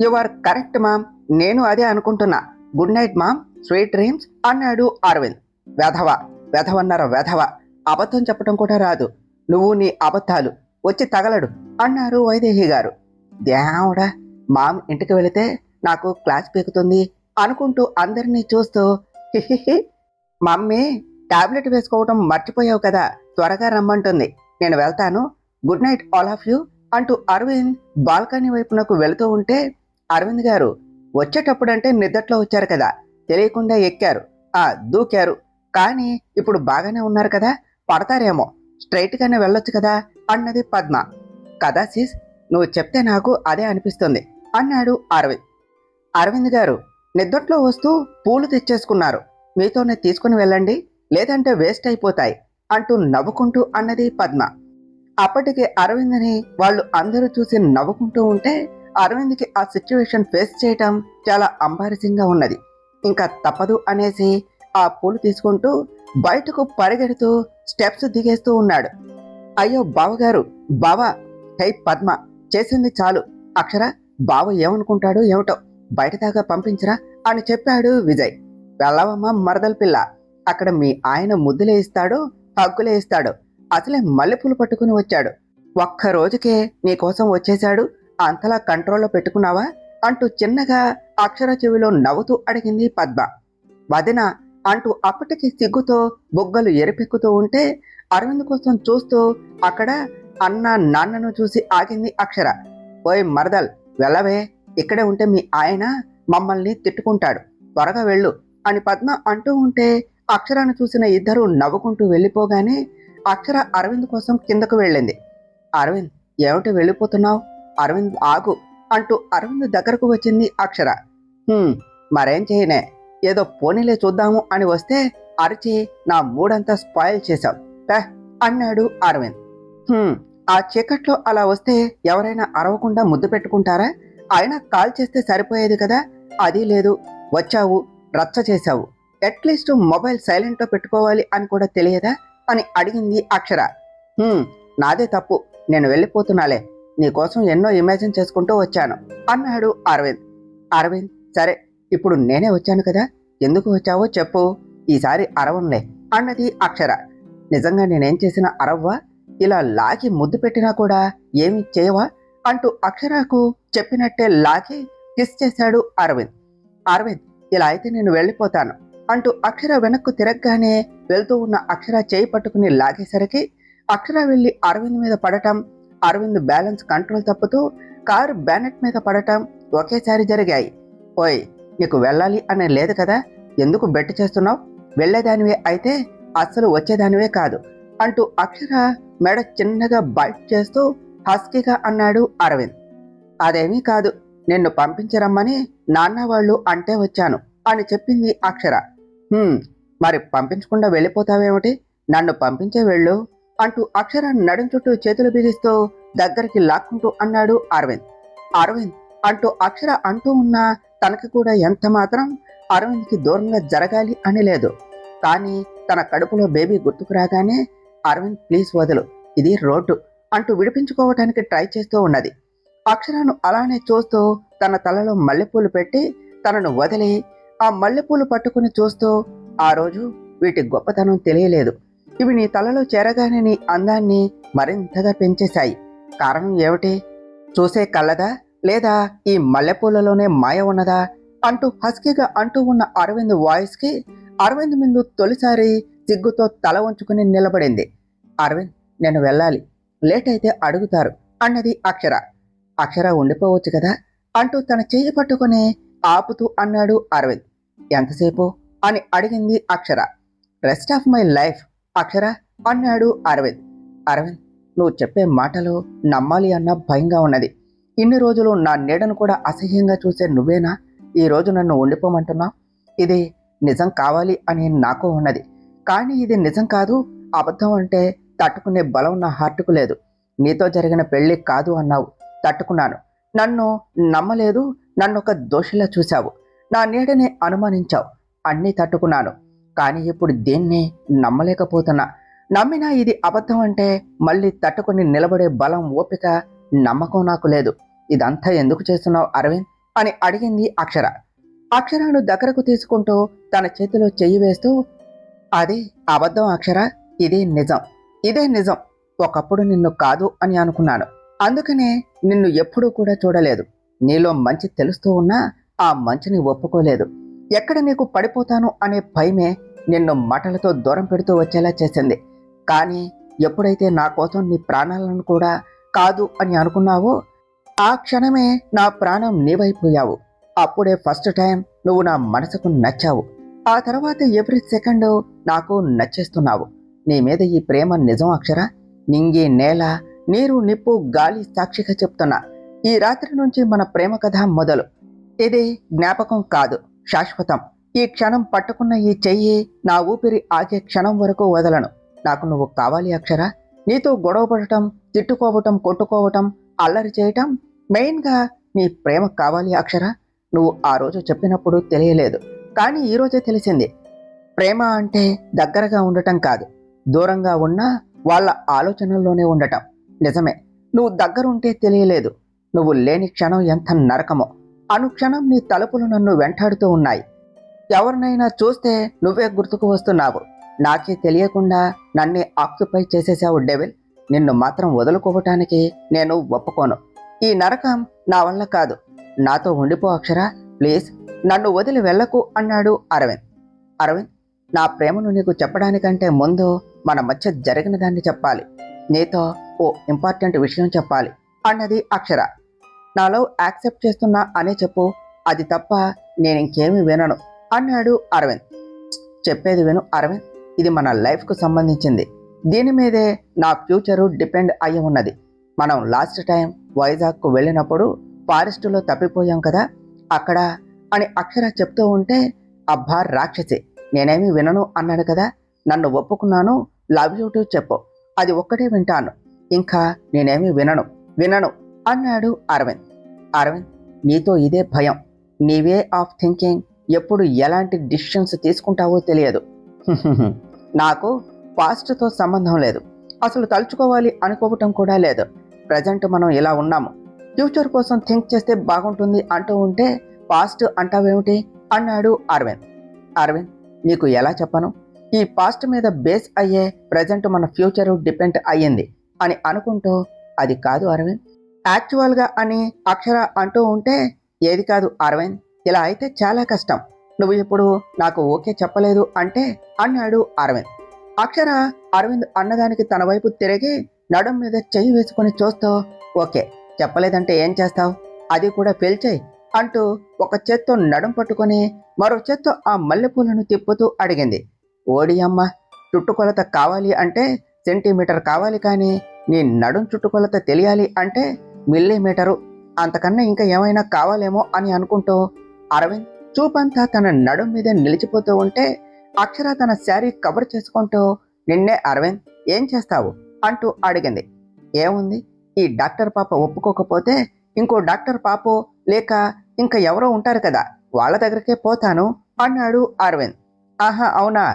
యు ఆర్ కరెక్ట్ మామ్, నేను అదే అనుకుంటున్నా. Good night mom, sweet dreams అన్నాడు అరవింద్. వెధవ, వెధవన్నార వెధవ, అబద్ధం చెప్పడం కూడా రాదు, నువ్వు నీ అబద్ధాలు, వచ్చి తగలడు అన్నారు వైదేహి గారు. దేవుడా, మామ్ ఇంటికి వెళితే నాకు క్లాస్ పీకుతుంది అనుకుంటూ అందరినీ చూస్తూ, హిహిహి, మమ్మీ టాబ్లెట్ వేసుకోవటం మర్చిపోయావు కదా, త్వరగా రమ్మంటుంది, నేను వెళ్తాను, good night all of you అంటూ అరవింద్ బాల్కనీ వైపునకు వెళుతూ ఉంటే, అరవింద్ గారు వచ్చేటప్పుడంటే నిద్దట్లో వచ్చారు కదా, తెలియకుండా ఎక్కారు, దూకారు, కానీ ఇప్పుడు బాగానే ఉన్నారు కదా, పడతారేమో, స్ట్రైట్గానే వెళ్ళొచ్చు కదా అన్నది పద్మ. కదా సీస్, నువ్వు చెప్తే నాకు అదే అనిపిస్తుంది అన్నాడు అరవింద్. అరవింద్ గారు నిద్దట్లో వస్తూ పూలు తెచ్చేసుకున్నారు, మీతోనే తీసుకుని వెళ్ళండి, లేదంటే వేస్ట్ అయిపోతాయి అంటూ నవ్వుకుంటూ అన్నది పద్మ. అప్పటికే అరవింద్ని వాళ్ళు అందరూ చూసి నవ్వుకుంటూ ఉంటే అరవింద్కి ఆ సిచ్యువేషన్ ఫేస్ చేయటం చాలా అంబారసింగ్గా ఉన్నది. ఇంకా తప్పదు అనేసి ఆ పూలు తీసుకుంటూ బయటకు పరిగెడుతూ స్టెప్స్ దిగేస్తూ ఉన్నాడు. అయ్యో బావగారు, బావా, హై పద్మ, చేసింది చాలు, అక్షర బావ ఏమనుకుంటాడో ఏమిటో, బయట దాకా పంపించరా అని చెప్పాడు విజయ్. వెళ్ళవమ్మ మరదల పిల్ల, అక్కడ మీ ఆయన ముద్దులే ఇస్తాడు, హగ్గులే ఇస్తాడు, అసలే మల్లెపూలు పట్టుకుని వచ్చాడు, ఒక్క రోజుకే నీకోసం వచ్చేశాడు, అంతలా కంట్రోల్లో పెట్టుకున్నావా అంటూ చిన్నగా అక్షర చెవిలో నవ్వుతూ అడిగింది పద్మ. వదిన అంటూ అప్పటికి సిగ్గుతో బొగ్గలు ఎరిపెక్కుతూ ఉంటే అరవింద్ కోసం చూస్తూ అక్కడ అన్న నాన్నను చూసి ఆగింది అక్షర. ఓయ్ మరదల్, వెళ్ళవే, ఇక్కడే ఉంటే మీ ఆయన మమ్మల్ని తిట్టుకుంటాడు, త్వరగా వెళ్ళు అని పద్మ అంటూ ఉంటే అక్షరను చూసిన ఇద్దరు నవ్వుకుంటూ వెళ్ళిపోగానే అక్షర అరవింద్ కోసం కిందకు వెళ్ళింది. అరవింద్, ఏమిటి వెళ్ళిపోతున్నావు? అరవింద్ ఆగు అంటూ అరవింద్ దగ్గరకు వచ్చింది అక్షర. మరేం చేయనే, ఏదో పోనీలే చూద్దాము అని వస్తే అరిచి నా మూడంతా స్పాయిల్ చేశావు అన్నాడు అరవింద్. ఆ చీకట్లో అలా వస్తే ఎవరైనా అరవకుండా ముద్దు పెట్టుకుంటారా? అయినా కాల్ చేస్తే సరిపోయేది కదా, అది లేదు, వచ్చావు, రచ్చ చేశావు, అట్లీస్ట్ మొబైల్ సైలెంట్లో పెట్టుకోవాలి అని కూడా తెలియదా అని అడిగింది అక్షర. నాదే తప్పు, నేను వెళ్ళిపోతున్నాలే, నీకోసం ఎన్నో ఇమాజిన్ చేసుకుంటూ వచ్చాను అన్నాడు అరవింద్. అరవింద్, సరే ఇప్పుడు నేనే వచ్చాను కదా, ఎందుకు వచ్చావో చెప్పు, ఈసారి అరవంలే అన్నది అక్షర. నిజంగా నేనేం చేసినా అరవ్వా? ఇలా లాగి ముద్దు పెట్టినా కూడా ఏమీ చేయవా అంటూ అక్షరకు చెప్పినట్టే లాగి కిస్ చేశాడు అరవింద్. అరవింద్, ఇలా అయితే నేను వెళ్ళిపోతాను అంటూ అక్షర వెనక్కు తిరగగానే వెళ్తూ ఉన్న అక్షర చేయి పట్టుకుని లాగేసరికి అక్షర వెళ్ళి అరవింద్ మీద పడటం, అరవింద్ బ్యాలెన్స్ కంట్రోల్ తప్పుతూ కారు బ్యానెట్ మీద పడటం ఒకేసారి జరిగాయి. ఓయ్, నీకు వెళ్ళాలి అనే లేదు కదా, ఎందుకు బెట్టు చేస్తున్నావు? వెళ్ళేదానివే అయితే అస్సలు వచ్చేదానివే కాదు అంటూ అక్షర మెడ చిన్నగా బైట్ చేస్తూ హస్కీగా అన్నాడు అరవింద్. అదేమీ కాదు, నిన్ను పంపించరమ్మని నాన్న వాళ్ళు అంటే వచ్చాను అని చెప్పింది అక్షర. మరి పంపించకుండా వెళ్ళిపోతావేమిటి, నన్ను పంపించే వెళ్ళు అంటూ అక్షర నడుం చుట్టూ చేతులు బిగిస్తూ దగ్గరికి లాక్కుంటూ అన్నాడు అరవింద్. అరవింద్ అంటూ అక్షర అంటూ ఉన్నా తనకి కూడా ఎంత మాత్రం అరవింద్కి దూరంగా జరగాలి అని లేదు. కానీ తన కడుపులో బేబీ గుర్తుకు రాగానే అరవింద్ ప్లీజ్ వదులు, ఇది రోడ్డు అంటూ విడిపించుకోవటానికి ట్రై చేస్తూ ఉన్నది. అక్షరను అలానే చూస్తూ తన తలలో మల్లెపూలు పెట్టి తనను వదిలి ఆ మల్లెపూలు పట్టుకుని చూస్తూ, ఆ రోజు వీటి గొప్పతనం తెలియలేదు. ఇవి నీ తలలో చేరగానే నీ అందాన్ని మరింతగా పెంచేశాయి. కారణం ఏమిటి? చూసే కళ్ళదా, లేదా ఈ మల్లెపూలలోనే మాయ ఉన్నదా అంటూ హస్కీగా అంటూ ఉన్న అరవింద్ వాయిస్కి అరవింద్ ముందు తొలిసారి సిగ్గుతో తల వంచుకుని నిలబడింది. అరవింద్, నేను వెళ్ళాలి, లేట్ అయితే అడుగుతారు అన్నది అక్షర. అక్షర ఉండిపోవచ్చు కదా అంటూ తన చెయ్యి పట్టుకుని ఆపుతూ అన్నాడు అరవింద్. ఎంతసేపు అని అడిగింది అక్షర. రెస్ట్ ఆఫ్ మై లైఫ్ అక్షర అన్నాడు అరవింద్. అరవింద్, నువ్వు చెప్పే మాటలు నమ్మాలి అన్న భయంగా ఉన్నది. ఇన్ని రోజులు నా నీడను కూడా అసహ్యంగా చూసే నువ్వేనా ఈ రోజు నన్ను ఉండిపోమంటున్నావు? ఇది నిజం కావాలి అని నాకు ఉన్నది, కానీ ఇది నిజం కాదు, అబద్ధం అంటే తట్టుకునే బలం నా హార్ట్కు లేదు. నీతో జరిగిన పెళ్లి కాదు అన్నావు, తట్టుకున్నాను. నన్ను నమ్మలేదు, నన్ను ఒక దోషిలా చూశావు, నా నీడనే అనుమానించావు, అన్నీ తట్టుకున్నాను. కానీ ఇప్పుడు దీన్ని నమ్మలేకపోతున్నా. నమ్మినా ఇది అబద్ధం అంటే మళ్ళీ తట్టుకుని నిలబడే బలం, ఓపిక, నమ్మకం నాకు లేదు. ఇదంతా ఎందుకు చేస్తున్నావు అరవింద్ అని అడిగింది అక్షర. అక్షరను దగ్గరకు తీసుకుంటూ తన చేతిలో చెయ్యి వేస్తూ, అది అబద్ధం అక్షర, ఇదే నిజం, ఇదే నిజం. ఒకప్పుడు నిన్ను కాదు అని అనుకున్నాను, అందుకనే నిన్ను ఎప్పుడూ కూడా చూడలేదు. నీలో మంచి తెలుస్తూ ఉన్నా ఆ మంచిని ఒప్పుకోలేదు. ఎక్కడ నీకు పడిపోతాను అనే భయమే నిన్ను మాటలతో దూరం పెడుతూ వచ్చేలా చేసింది. కానీ ఎప్పుడైతే నా కోసం నీ ప్రాణాలను కూడా కాదు అని అనుకున్నావో ఆ క్షణమే నా ప్రాణం నీవైపోయావు. అప్పుడే ఫస్ట్ టైం నువ్వు నా మనసుకు నచ్చావు. ఆ తర్వాత ఎవ్రీ సెకండ్ నాకు నచ్చేస్తున్నావు. నీ మీద ఈ ప్రేమ నిజం అక్షర. నింగి, నేల, నీరు, నిప్పు, గాలి సాక్షిగా చెప్తున్నా, ఈ రాత్రి నుంచి మన ప్రేమ కథ మొదలు. ఇది జ్ఞాపకం కాదు, శాశ్వతం. ఈ క్షణం పట్టుకున్న ఈ చెయ్యి నా ఊపిరి ఆగే క్షణం వరకు వదలను. నాకు నువ్వు కావాలి అక్షర. నీతో గొడవ పడటం, తిట్టుకోవటం, కొట్టుకోవటం, అల్లరి చేయటం, మెయిన్గా నీ ప్రేమ కావాలి అక్షర. నువ్వు ఆ రోజు చెప్పినప్పుడు తెలియలేదు, కానీ ఈరోజే తెలిసింది. ప్రేమ అంటే దగ్గరగా ఉండటం కాదు, దూరంగా ఉన్నా వాళ్ళ ఆలోచనల్లోనే ఉండటం. నిజమే, నువ్వు దగ్గరుంటే తెలియలేదు. నువ్వు లేని క్షణం ఎంత నరకమో. అనుక్షణం నీ తలుపులు నన్ను వెంటాడుతూ ఉన్నాయి. ఎవరినైనా చూస్తే నువ్వే గుర్తుకు వస్తున్నావు. నాకే తెలియకుండా నన్నే ఆక్యుపై చేసేసావు డెవిల్. నిన్ను మాత్రం వదులుకోవటానికి నేను ఒప్పుకోను. ఈ నరకం నా వల్ల కాదు. నాతో ఉండిపో అక్షర, ప్లీజ్, నన్ను వదిలి వెళ్ళకు అన్నాడు అరవింద్. అరవింద్, నా ప్రేమను నీకు చెప్పడానికంటే ముందు మన మధ్య జరిగిన దాన్ని చెప్పాలి. నీతో ఓ ఇంపార్టెంట్ విషయం చెప్పాలి అన్నది అక్షర. నా లవ్ యాక్సెప్ట్ చేస్తున్నా అనే చెప్పు, అది తప్ప నేనింకేమీ వినను అన్నాడు అరవింద్. చెప్పేది విను అరవింద్, ఇది మన లైఫ్కు సంబంధించింది. దీని మీదే నా ఫ్యూచరు డిపెండ్ అయి ఉన్నది. మనం లాస్ట్ టైం వైజాగ్కు వెళ్ళినప్పుడు ఫారెస్టులో తప్పిపోయాం కదా, అక్కడ అని అక్షర చెప్తూ ఉంటే, అబ్బా రాక్షసి, నేనేమీ వినను అన్నాడు కదా, నన్ను ఒప్పుకున్నాను, లవ్ యూ టు చెప్పు, అది ఒక్కటే వింటాను, ఇంకా నేనేమీ వినను అన్నాడు అరవింద్. అరవింద్, నీతో ఇదే భయం. నీ వే ఆఫ్ థింకింగ్ ఎప్పుడు ఎలాంటి డిసిషన్స్ తీసుకుంటావో తెలియదు. నాకు పాస్ట్తో సంబంధం లేదు, అసలు తలుచుకోవాలి అనుకోవటం కూడా లేదు. ప్రజెంట్ మనం ఇలా ఉన్నాము, ఫ్యూచర్ కోసం థింక్ చేస్తే బాగుంటుంది అంటూ ఉంటే పాస్ట్ అంటావేమిటి అన్నాడు అరవింద్. అరవింద్, నీకు ఎలా చెప్పను, ఈ పాస్ట్ మీద బేస్ అయ్యే ప్రజెంట్ మన ఫ్యూచరు డిపెండ్ అయ్యింది అని అనుకుంటూ, అది కాదు అరవింద్, యాక్చువల్గా అని అక్షర అంటూ ఉంటే, ఏది కాదు అరవింద్, ఇలా అయితే చాలా కష్టం. నువ్వు ఇప్పుడు నాకు ఓకే చెప్పలేదు అంటే అన్నాడు అరవింద్. అక్షర అరవింద్ అన్నదానికి తన వైపు తిరిగి నడుం మీద చెయ్యి వేసుకొని చూస్తూ, ఓకే చెప్పలేదంటే ఏం చేస్తావు, అది కూడా పేల్చేయి అంటూ ఒక చేత్తో నడుం పట్టుకొని మరో చేత్తో ఆ మల్లెపూలను తిప్పుతూ అడిగింది. ఓడి అమ్మ, చుట్టుకొలత కావాలి అంటే సెంటీమీటర్ కావాలి, కానీ నీ నడుం చుట్టుకొలత తెలియాలి అంటే మిల్లీమీటరు, అంతకన్నా ఇంకా ఏమైనా కావాలేమో అని అనుకుంటూ అరవింద్ చూపంతా తన నడుం మీద నిలిచిపోతూ ఉంటే అక్షర తన శారీ కవర్ చేసుకుంటూ, నిన్నే అరవింద్, ఏం చేస్తావు అంటూ అడిగింది. ఏముంది, ఈ డాక్టర్ పాప ఒప్పుకోకపోతే ఇంకో డాక్టర్ పాపో లేక ఇంకా ఎవరో ఉంటారు కదా, వాళ్ళ దగ్గరికే పోతాను అన్నాడు అరవింద్. ఆహా అవునా,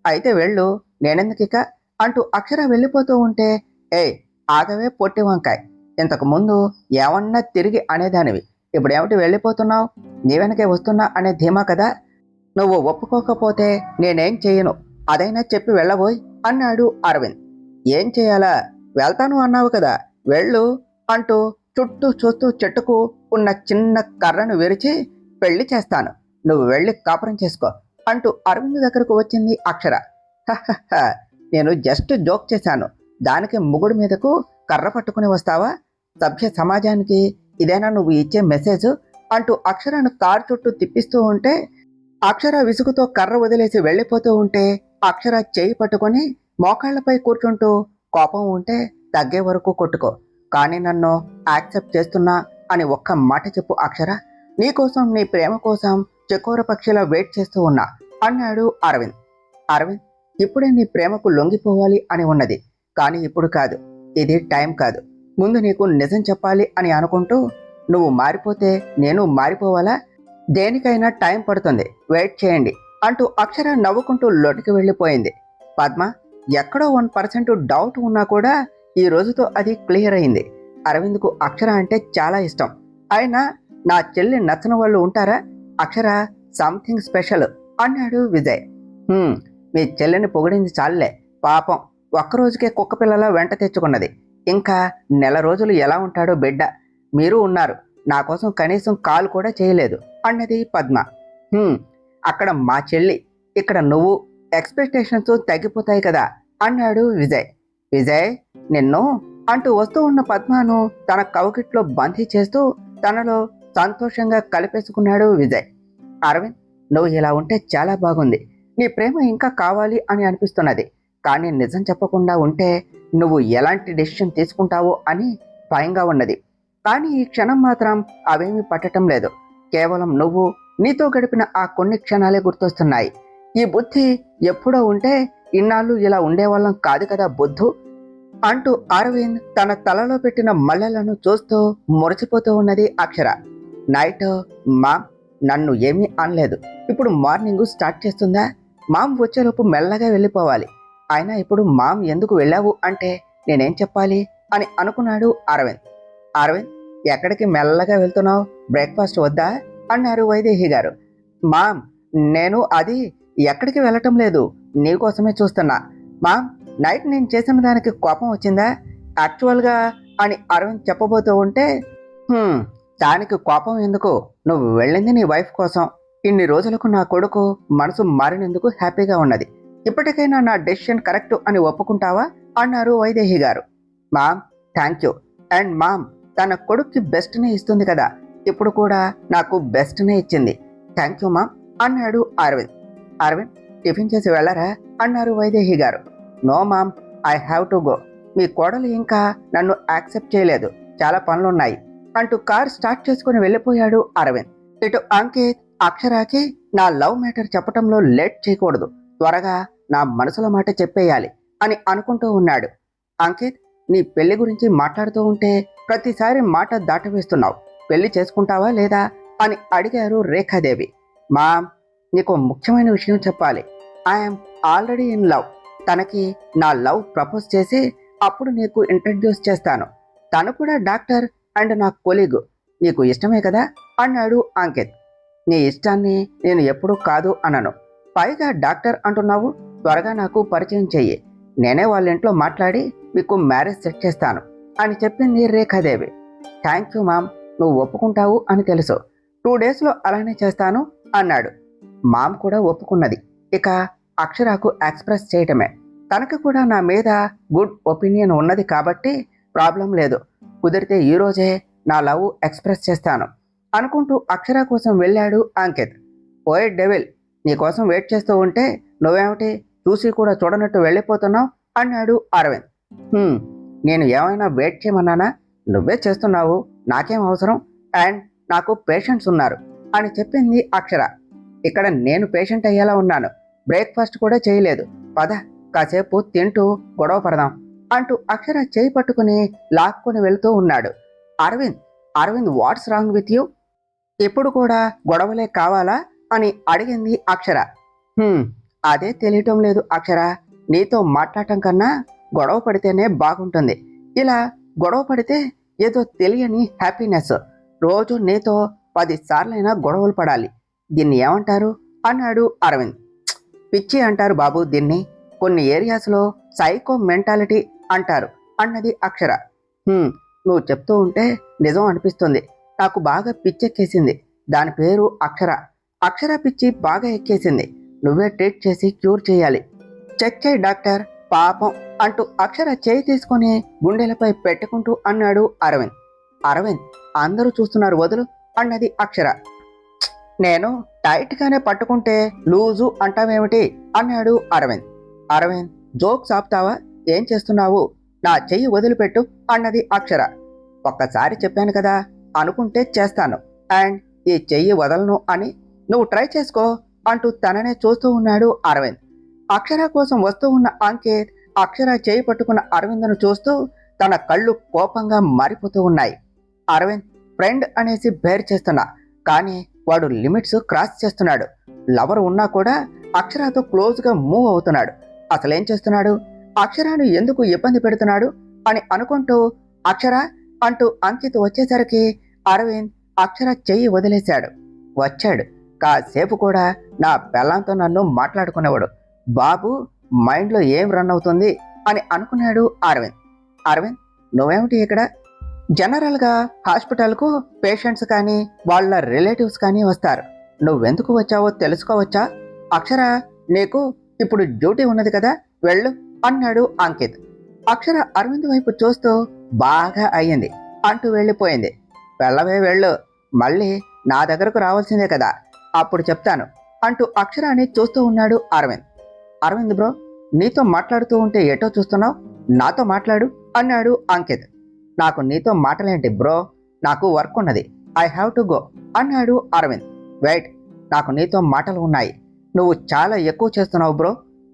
అయితే వెళ్ళు, నేనెందుకిక అంటూ అక్షర వెళ్ళిపోతూ ఉంటే, ఏయ్ ఆగవే పొట్టి వంకాయ్, ఇంతకు ముందు ఏమన్నా తిరిగి అనేదానివి, ఇప్పుడేమిటి వెళ్ళిపోతున్నావు, నీ వెనకే వస్తున్నా అనే ధీమా కదా. నువ్వు ఒప్పుకోకపోతే నేనేం చేయను, అదైనా చెప్పి వెళ్ళబోయ్ అన్నాడు అరవింద్. ఏం చేయాలా, వెళ్తాను అన్నావు కదా, వెళ్ళు అంటూ చుట్టూ చూస్తూ చెట్టుకు ఉన్న చిన్న కర్రను విరిచి పెళ్లి చేస్తాను, నువ్వు వెళ్ళి కాపురం చేసుకో అంటూ అరవింద్ దగ్గరకు వచ్చింది అక్షర. హహహ, నేను జస్ట్ జోక్ చేశాను, దానికి ముగుడు మీదకు కర్ర పట్టుకుని వస్తావా? సభ్య సమాజానికి ఇదేనా నువ్వు ఇచ్చే మెసేజ్ అంటూ అక్షరను కారు చుట్టూ తిప్పిస్తూ ఉంటే అక్షర విసుగుతో కర్ర వదిలేసి వెళ్ళిపోతూ ఉంటే అక్షర చేయి పట్టుకొని మోకాళ్లపై కూర్చుంటూ, కోపం ఉంటే తగ్గే వరకు కొట్టుకో, కానీ నన్ను యాక్సెప్ట్ చేస్తున్నా అని ఒక్క మాట చెప్పు అక్షర, నీకోసం నీ ప్రేమ కోసం చకోర పక్షిలా వెయిట్ చేస్తూ ఉన్నా అన్నాడు అరవింద్. అరవింద్, ఇప్పుడే నీ ప్రేమకు లొంగిపోవాలి అని ఉన్నది, కానీ ఇప్పుడు కాదు, ఇది టైం కాదు, ముందు నీకు నిజం చెప్పాలి అని అనుకుంటూ నువ్వు మారిపోతే నేను మారిపోవాలా? దేనికైనా టైం పడుతుంది, వెయిట్ చేయండి అంటూ అక్షర నవ్వుకుంటూ లోటుకి వెళ్ళిపోయింది. పద్మ, ఎక్కడో 1% డౌట్ ఉన్నా కూడా ఈ రోజుతో అది క్లియర్ అయింది. అరవింద్కు అక్షర అంటే చాలా ఇష్టం. అయినా నా చెల్లి నచ్చని వాళ్ళు ఉంటారా? అక్షర సంథింగ్ స్పెషల్ అన్నాడు విజయ్. మీ చెల్లిని పొగిడింది చాలే, పాపం ఒక్కరోజుకే కుక్క పిల్లలా వెంట తెచ్చుకున్నది, ఇంకా నెల రోజులు ఎలా ఉంటాడో బిడ్డ. మీరు ఉన్నారు, నా కోసం కనీసం కాల్ కూడా చేయలేదు అన్నది పద్మ. అక్కడ మా చెల్లి, ఇక్కడ నువ్వు, ఎక్స్పెక్టేషన్స్ తగ్గిపోతాయి కదా అన్నాడు విజయ్. విజయ్, నిన్ను అంటూ వస్తూ ఉన్న పద్మను తన కౌకిట్లో బందీ చేస్తూ తనలో సంతోషంగా కలిపేసుకున్నాడు విజయ్. అరవింద్, నువ్వు ఇలా ఉంటే చాలా బాగుంది, నీ ప్రేమ ఇంకా కావాలి అని అనిపిస్తున్నది, కానీ నిజం చెప్పకుండా ఉంటే నువ్వు ఎలాంటి డెసిషన్ తీసుకుంటావో అని భయంగా ఉన్నది. కానీ ఈ క్షణం మాత్రం అవేమీ పట్టడం లేదు, కేవలం నువ్వు నీతో గడిపిన ఆ కొన్ని క్షణాలే గుర్తొస్తున్నాయి. ఈ బుద్ధి ఎప్పుడో ఉంటే ఇన్నాళ్ళు ఇలా ఉండేవాళ్ళం కాదు కదా బుద్ధు అంటూ అరవింద్ తన తలలో పెట్టిన మల్లెలను చూస్తూ మురిసిపోతూ ఉన్నది అక్షర. నైట్ మామ్ నన్ను ఏమీ అనలేదు, ఇప్పుడు మార్నింగ్ స్టార్ట్ చేస్తుందా? మామ్ వచ్చేలోపు మెల్లగా వెళ్ళిపోవాలి, అయినా ఇప్పుడు మామ్ ఎందుకు వెళ్ళావు అంటే నేనేం చెప్పాలి అని అనుకున్నాడు అరవింద్. అరవింద్, ఎక్కడికి మెల్లగా వెళ్తున్నావు, బ్రేక్ఫాస్ట్ వద్దా అన్నారు వైదేహి గారు. మామ్, నేను అది ఎక్కడికి వెళ్ళటం లేదు, నీకోసమే చూస్తున్నా. మామ్, నైట్ నేను చేసిన దానికి కోపం వచ్చిందా యాక్చువల్గా అని అరవింద్ చెప్పబోతూ ఉంటే, దానికి కోపం ఎందుకు, నువ్వు వెళ్ళింది నీ వైఫ్ కోసం, ఇన్ని రోజులకు నా కొడుకు మనసు మారినందుకు హ్యాపీగా ఉన్నది, ఇప్పటికైనా నా డెసిషన్ కరెక్ట్ అని ఒప్పుకుంటావా అన్నారు వైదేహి గారు. Mom, thank you. And mom తన కొడుక్కి బెస్ట్నే ఇస్తుంది కదా, ఇప్పుడు కూడా నాకు బెస్ట్నే ఇచ్చింది, థ్యాంక్ యూ మామ్ అన్నాడు అరవింద్. అరవింద్, టిఫిన్ చేసి వెళ్ళరా అన్నారు వైదేహి గారు. No ma'am, I have to go, మీ కోడలు ఇంకా నన్ను యాక్సెప్ట్ చేయలేదు, చాలా పనులున్నాయి అంటూ కార్ స్టార్ట్ చేసుకుని వెళ్ళిపోయాడు అరవింద్. ఇటు అంకిత్ అక్షరాకి నా లవ్ మ్యాటర్ చెప్పటంలో లేట్ చేయకూడదు, త్వరగా నా మనసులో మాట చెప్పేయాలి అని అనుకుంటూ ఉన్నాడు. అంకిత్, నీ పెళ్లి గురించి మాట్లాడుతూ ఉంటే ప్రతిసారి మాట దాటవేస్తున్నావు, పెళ్లి చేసుకుంటావా లేదా అని అడిగారు రేఖాదేవి. మామ్, నీకు ముఖ్యమైన విషయం చెప్పాలి, ఐఎమ్ ఆల్రెడీ ఇన్ లవ్, తనకి నా లవ్ ప్రపోజ్ చేసి అప్పుడు నీకు ఇంట్రడ్యూస్ చేస్తాను, తను కూడా డాక్టర్ అండ్ నా కొలీగు, నీకు ఇష్టమే కదా అన్నాడు అంకిత్. నీ ఇష్టాన్ని నేను ఎప్పుడూ కాదు అనను, పైగా డాక్టర్ అంటున్నావు, త్వరగా నాకు పరిచయం చెయ్యి, నేనే వాళ్ళ ఇంట్లో మాట్లాడి మీకు మ్యారేజ్ సెట్ చేస్తాను అని చెప్పింది రేఖాదేవి. థ్యాంక్ యూ మామ్, నువ్వు ఒప్పుకుంటావు అని తెలుసు, 2 డేస్లో అలానే చేస్తాను అన్నాడు. మామ్ కూడా ఒప్పుకున్నది, ఇక అక్షరాకు ఎక్స్ప్రెస్ చేయటమే, తనకు కూడా నా మీద గుడ్ ఒపీనియన్ ఉన్నది కాబట్టి ప్రాబ్లం లేదు, కుదిరితే ఈరోజే నా లవ్ ఎక్స్ప్రెస్ చేస్తాను అనుకుంటూ అక్షర కోసం వెళ్ళాడు అంకిత్. ఓయ్ డెవిల్, నీకోసం వెయిట్ చేస్తూ ఉంటే నువ్వేమిటి చూసి కూడా చూడనట్టు వెళ్ళిపోతున్నావు అన్నాడు అరవింద్. నేను ఏమైనా వెయిట్ చేయమన్నానా, నువ్వే చేస్తున్నావు, నాకేం అవసరం, అండ్ నాకు పేషెంట్స్ ఉన్నారు అని చెప్పింది అక్షర. ఇక్కడ నేను పేషెంట్ అయ్యేలా ఉన్నాను, బ్రేక్ఫాస్ట్ కూడా చేయలేదు, పద కాసేపు తింటూ గొడవ పడదాం అంటూ అక్షర చేయి పట్టుకుని లాక్కొని వెళ్తూ ఉన్నాడు. Aravind what's wrong with you, ఇప్పుడు కూడా గొడవలే కావాలా అని అడిగింది అక్షర. అదే తెలియటం లేదు అక్షర, నీతో మాట్లాడటం కన్నా గొడవ పడితేనే బాగుంటుంది, ఇలా గొడవ పడితే ఏదో తెలియని హ్యాపీనెస్, రోజు నీతో 10 సార్లైనా గొడవలు పడాలి, దీన్ని ఏమంటారు అన్నాడు అరవింద్. పిచ్చి అంటారు బాబు దీన్ని. కొన్ని ఏరియాస్లో సైకో మెంటాలిటీ అంటారు అన్నది అక్షర. నువ్వు చెప్తూ ఉంటే నిజం అనిపిస్తుంది. నాకు బాగా పిచ్చెక్కేసింది. దాని పేరు అక్షర. అక్షర పిచ్చి బాగా ఎక్కేసింది. నువ్వే ట్రీట్ చేసి క్యూర్ చేయాలి. చెక్ చేయి డాక్టర్, పాపం అంటూ అక్షర చేయి తీసుకొని గుండెలపై పెట్టుకుంటూ అన్నాడు అరవింద్. అరవింద్, అందరూ చూస్తున్నారు, వదులు అన్నది అక్షర. నేను టైట్గానే పట్టుకుంటే లూజు అంటావేమిటి అన్నాడు అరవింద్. అరవింద్, జోక్స్ ఆపుతావా? ఏం చేస్తున్నావు? నా చెయ్యి వదిలిపెట్టు అన్నది అక్షర. ఒక్కసారి చెప్పాను కదా, అనుకుంటే చేస్తాను, అండ్ ఈ చెయ్యి వదలను అని. నువ్వు ట్రై చేసుకో అంటూ తననే చూస్తూ ఉన్నాడు అరవింద్. అక్షర కోసం వస్తూ ఉన్న అంకిత్ అక్షర చేయి పట్టుకున్న అరవింద్ను చూస్తూ తన కళ్ళు కోపంగా మారిపోతూ ఉన్నాయి. అరవింద్ ఫ్రెండ్ అనేసి బేర్ చేస్తున్నా, కానీ వాడు లిమిట్స్ క్రాస్ చేస్తున్నాడు. లవర్ ఉన్నా కూడా అక్షరతో క్లోజ్గా మూవ్ అవుతున్నాడు. అసలేం చేస్తున్నాడు? అక్షరాను ఎందుకు ఇబ్బంది పెడుతున్నాడు అని అనుకుంటూ అక్షర అంటూ అంకిత్ వచ్చేసరికి అరవింద్ అక్షర చెయ్యి వదిలేశాడు. వచ్చాడు. కాసేపు కూడా నా పెళ్ళంతో నన్ను మాట్లాడుకునేవాడు. బాబు మైండ్లో ఏం రన్ అవుతుంది అని అనుకున్నాడు అరవింద్. అరవింద్, నువ్వేమిటి ఇక్కడ? జనరల్గా హాస్పిటల్కు పేషెంట్స్ కానీ వాళ్ళ రిలేటివ్స్ కానీ వస్తారు. నువ్వెందుకు వచ్చావో తెలుసుకోవచ్చా? అక్షర, నీకు ఇప్పుడు డ్యూటీ ఉన్నది కదా, వెళ్ళు అన్నాడు అంకిత్. అక్షర అరవింద్ వైపు చూస్తూ బాగా అయ్యింది అంటూ వెళ్ళిపోయింది. వెళ్ళవే వెళ్ళు, మళ్ళీ నా దగ్గరకు రావాల్సిందే కదా, అప్పుడు చెప్తాను అంటూ అక్షరాన్ని చూస్తూ ఉన్నాడు అరవింద్. అరవింద్ బ్రో, నీతో మాట్లాడుతూ ఉంటే ఎటో చూస్తున్నావు, నాతో మాట్లాడు అన్నాడు అంకిత్. నాకు నీతో మాటలేంటి బ్రో, నాకు వర్క్ ఉన్నది, ఐ హ్యావ్ టు గో అన్నాడు అరవింద్. వెయిట్, నాకు నీతో మాటలు ఉన్నాయి. నువ్వు చాలా ఎక్కువ చేస్తున్నావు బ్రో,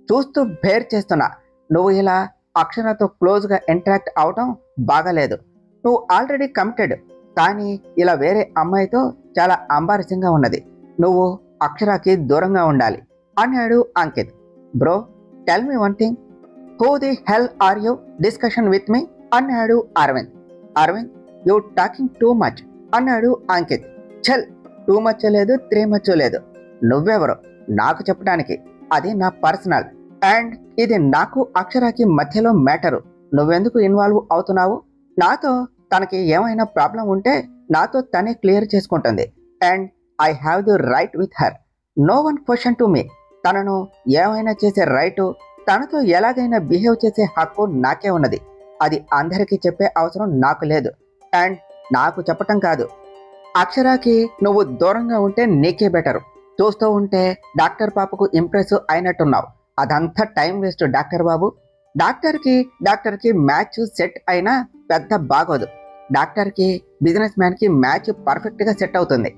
చూస్తూ బేర్ చేస్తున్నా. నువ్వు ఇలా అక్షరతో క్లోజ్గా ఇంటరాక్ట్ అవటం బాగాలేదు. నువ్వు ఆల్రెడీ కమిటెడ్, కానీ ఇలా వేరే అమ్మాయితో చాలా అంబారసింగ్గా ఉన్నది. నువ్వు అక్షరాకి దూరంగా ఉండాలి అన్నాడు Ankit. Bro, tell me one thing, who the hell are you discussion with me అన్నాడు Arvind. Arvind, you talking too much అన్నాడు అంకిత్. చల్, టూ మచ్ లేదు, త్రీ మచ్ లేదు. నువ్వెవరో నాకు చెప్పడానికి? అది నా పర్సనల్, అండ్ ఇది నాకు అక్షరాకి మధ్యలో మ్యాటరు. నువ్వెందుకు ఇన్వాల్వ్ అవుతున్నావు? నాతో తనకి ఏమైనా ప్రాబ్లం ఉంటే నాతో తనే క్లియర్ చేసుకుంటుంది, and I have the right with her. No one question to me. తనను ఏమైనా చేసే రైటు, తనతో ఎలాగైనా బిహేవ్ చేసే హక్కు నాకే ఉన్నది. అది అందరికీ చెప్పే అవసరం నాకు లేదు, అండ్ నాకు చెప్పటం కాదు. అక్షరాకి నువ్వు దూరంగా ఉంటే నీకే బెటరు. చూస్తూ ఉంటే డాక్టర్ పాపకు ఇంప్రెస్ అయినట్టున్నావు. అదంతా టైం వేస్ట్ డాక్టర్ బాబు. డాక్టర్కి మ్యాచ్ సెట్ అయినా పెద్ద బాగోదు. డాక్టర్కి బిజినెస్ మ్యాన్కి మ్యాచ్ పర్ఫెక్ట్గా సెట్ అవుతుంది,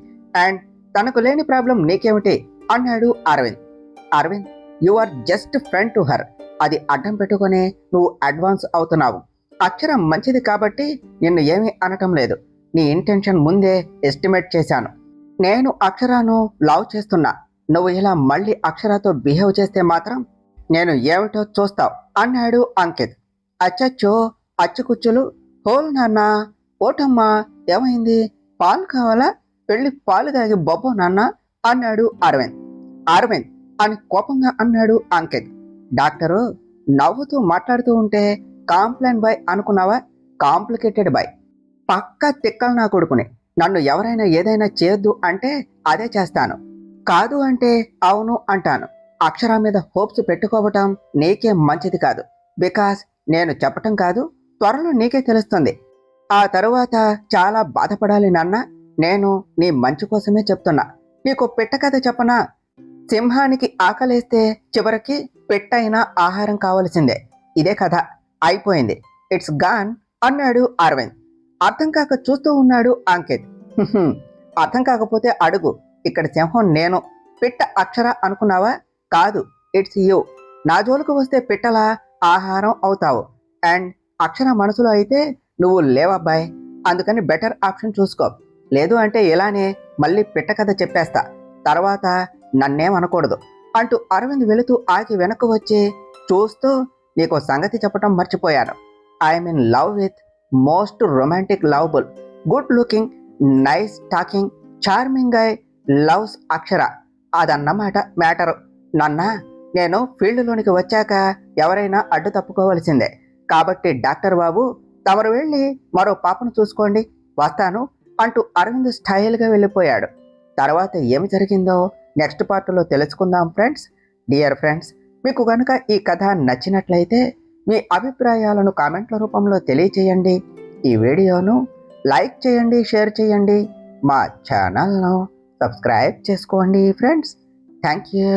అండ్ తనకు లేని ప్రాబ్లం నీకేమిటి అన్నాడు Arvind. Aravind, you are just friend to her. అది అడ్డం పెట్టుకునే నువ్వు అడ్వాన్స్ అవుతున్నావు. అక్షరం మంచిది కాబట్టి నిన్ను ఏమీ అనటం లేదు. నీ ఇంటెన్షన్ ముందే ఎస్టిమేట్ చేశాను. నేను అక్షరాను లవ్ చేస్తున్నా. నువ్వు ఇలా మళ్ళీ అక్షరాతో బిహేవ్ చేస్తే మాత్రం నేను ఏమిటో చూస్తావు అన్నాడు అంకిత్. అచ్చచ్చో, అచ్చుకుచ్చులు, హోల్ నాన్న, ఓటమ్మా, ఏమైంది? పాలు కావాలా? వెళ్ళి పాలు తాగి బొబ్బో నాన్న అన్నాడు అరవింద్. అరవింద్ అని కోపంగా అన్నాడు అంకిత్. డాక్టరు నవ్వుతూ మాట్లాడుతూ ఉంటే కాంప్లైంట్ బాయ్ అనుకున్నావా? Complicated boy. పక్కా తిక్కలు నా కొడుకుని. నన్ను ఎవరైనా ఏదైనా చేయొద్దు అంటే అదే చేస్తాను, కాదు అంటే అవును అంటాను. అక్షర మీద హోప్స్ పెట్టుకోవటం నీకే మంచిది కాదు. బికాస్ నేను చెప్పటం కాదు, త్వరలో నీకే తెలుస్తుంది. ఆ తరువాత చాలా బాధపడాలి నాన్న. నేను నీ మంచి కోసమే చెప్తున్నా. నీకు పిట్ట కథ చెప్పనా? సింహానికి ఆకలేస్తే చివరికి పెట్టైనా ఆహారం కావలసిందే. ఇదే కథ, అయిపోయింది, ఇట్స్ గాన్ అన్నాడు అరవింద్. అర్థం కాక చూస్తూ ఉన్నాడు అంకిత్. అర్థం కాకపోతే అడుగు. ఇక్కడ సింహం నేను, పిట్ట అక్షర అనుకున్నావా? కాదు, ఇట్స్ యూ. నా జోలుకు వస్తే పిట్టలా ఆహారం అవుతావు, అండ్ అక్షర మనసులో అయితే నువ్వు లేవబ్బాయ్. అందుకని బెటర్ ఆప్షన్ చూసుకో. లేదు అంటే ఇలానే మళ్ళీ పిట్ట కథ చెప్పేస్తా, తర్వాత నన్నేమనకూడదు అంటూ అరవింద్ వెళుతూ ఆగి వెనక్కు వచ్చి చూస్తూ, నీకు సంగతి చెప్పటం మర్చిపోయాను. I'm in love with most romantic lovable, good looking, nice talking, charming guy loves Akshara. అదన్నమాట మ్యాటరు. నాన్న, నేను ఫీల్డ్లోనికి వచ్చాక ఎవరైనా అడ్డు తప్పుకోవలసిందే. కాబట్టి డాక్టర్ బాబు, తమరు వెళ్ళి మరో పాపను చూసుకోండి, వస్తాను అంటూ అరవింద్ స్టైల్గా వెళ్ళిపోయాడు. తర్వాత ఏమి జరిగిందో నెక్స్ట్ పార్ట్లో తెలుసుకుందాం ఫ్రెండ్స్. డియర్ ఫ్రెండ్స్, మీకు కనుక ఈ కథ నచ్చినట్లయితే మీ అభిప్రాయాలను కామెంట్ల రూపంలో తెలియచేయండి. ఈ వీడియోను లైక్ చేయండి, షేర్ చేయండి, మా ఛానల్ను సబ్స్క్రైబ్ చేసుకోండి ఫ్రెండ్స్. Thank you.